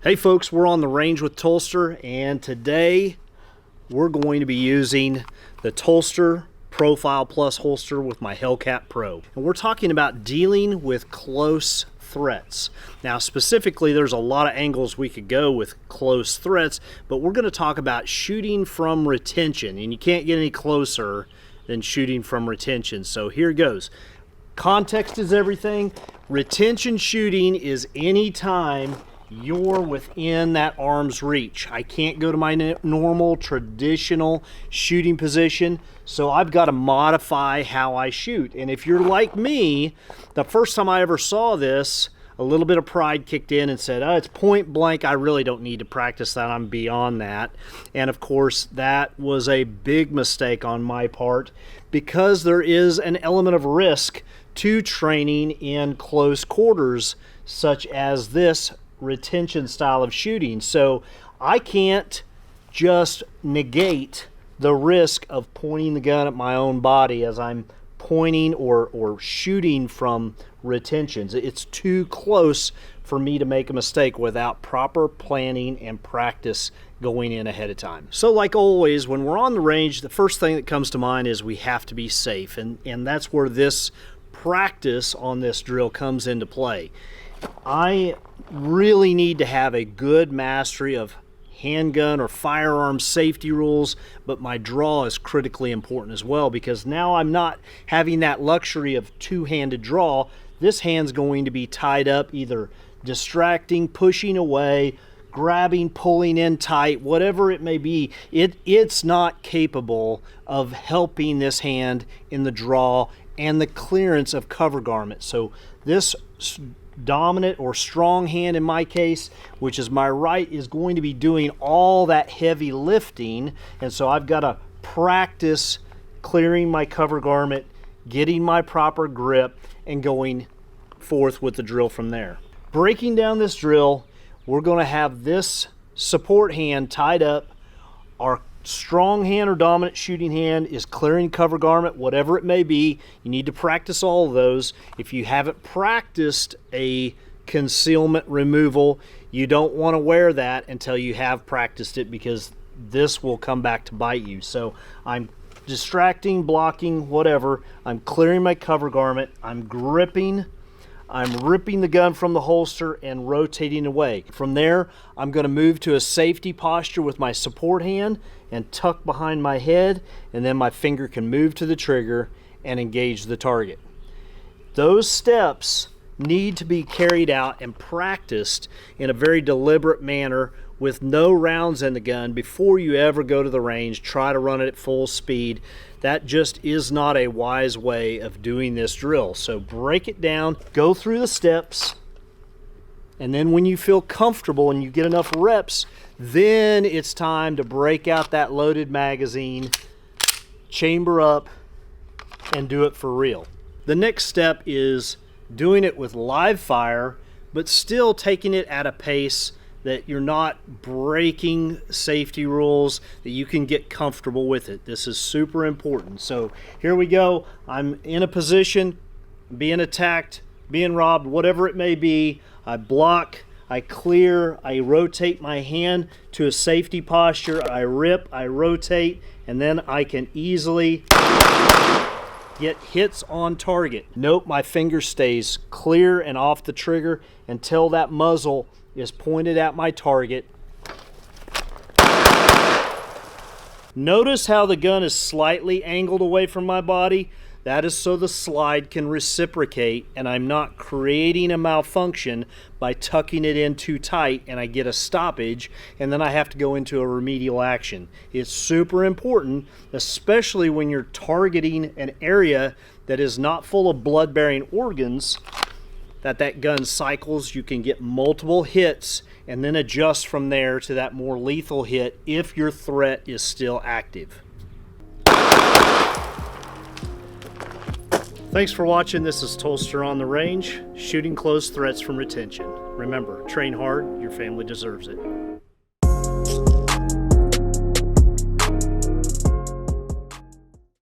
Hey folks, we're on the range with Tulster, and today we're going to be using the Tulster Profile Plus holster with my Hellcat Pro. And we're talking about dealing with close threats. Now specifically, there's a lot of angles we could go with close threats, but we're going to talk about shooting from retention, and you can't get any closer than shooting from retention. So here goes. Context is everything. Retention shooting is any time you're within that arm's reach. I can't go to my normal traditional shooting position, so I've got to modify how I shoot. And if you're like me, the first time I ever saw this, a little bit of pride kicked in and said, oh, it's point blank, I really don't need to practice that, I'm beyond that. And of course that was a big mistake on my part, because there is an element of risk to training in close quarters such as this retention style of shooting. So I can't just negate the risk of pointing the gun at my own body as I'm pointing or shooting from retentions. It's too close for me to make a mistake without proper planning and practice going in ahead of time. So like always, when we're on the range, the first thing that comes to mind is we have to be safe, and that's where this practice on this drill comes into play. I really need to have a good mastery of handgun or firearm safety rules, but my draw is critically important as well, because now I'm not having that luxury of two-handed draw. This hand's going to be tied up, either distracting, pushing away, grabbing, pulling in tight, whatever it may be. It's not capable of helping this hand in the draw and the clearance of cover garment. So this dominant or strong hand in my case, which is my right, is going to be doing all that heavy lifting, and so I've got to practice clearing my cover garment, getting my proper grip, and going forth with the drill from there. Breaking down this drill, we're going to have this support hand tied up. Our strong hand or dominant shooting hand is clearing cover garment, whatever it may be. You need to practice all of those. If you haven't practiced a concealment removal, you don't want to wear that until you have practiced it, because this will come back to bite you. So I'm distracting, blocking, whatever. I'm clearing my cover garment. I'm gripping. I'm ripping the gun from the holster and rotating away. From there, I'm going to move to a safety posture with my support hand and tuck behind my head, and then my finger can move to the trigger and engage the target. Those steps need to be carried out and practiced in a very deliberate manner with no rounds in the gun before you ever go to the range. Try to run it at full speed. That just is not a wise way of doing this drill. So break it down, go through the steps, and then when you feel comfortable and you get enough reps, then it's time to break out that loaded magazine, chamber up, and do it for real. The next step is doing it with live fire, but still taking it at a pace that you're not breaking safety rules, that you can get comfortable with it. This is super important. So here we go. I'm in a position, being attacked, being robbed, whatever it may be. I block, I clear, I rotate my hand to a safety posture, I rip, I rotate, and then I can easily get hits on target. Note my finger stays clear and off the trigger until that muzzle is pointed at my target. Notice how the gun is slightly angled away from my body. That is so the slide can reciprocate and I'm not creating a malfunction by tucking it in too tight and I get a stoppage and then I have to go into a remedial action. It's super important, especially when you're targeting an area that is not full of blood-bearing organs, that gun cycles. You can get multiple hits and then adjust from there to that more lethal hit if your threat is still active. Thanks for watching. This is Tulster on the Range, shooting close threats from retention. Remember, train hard, your family deserves it.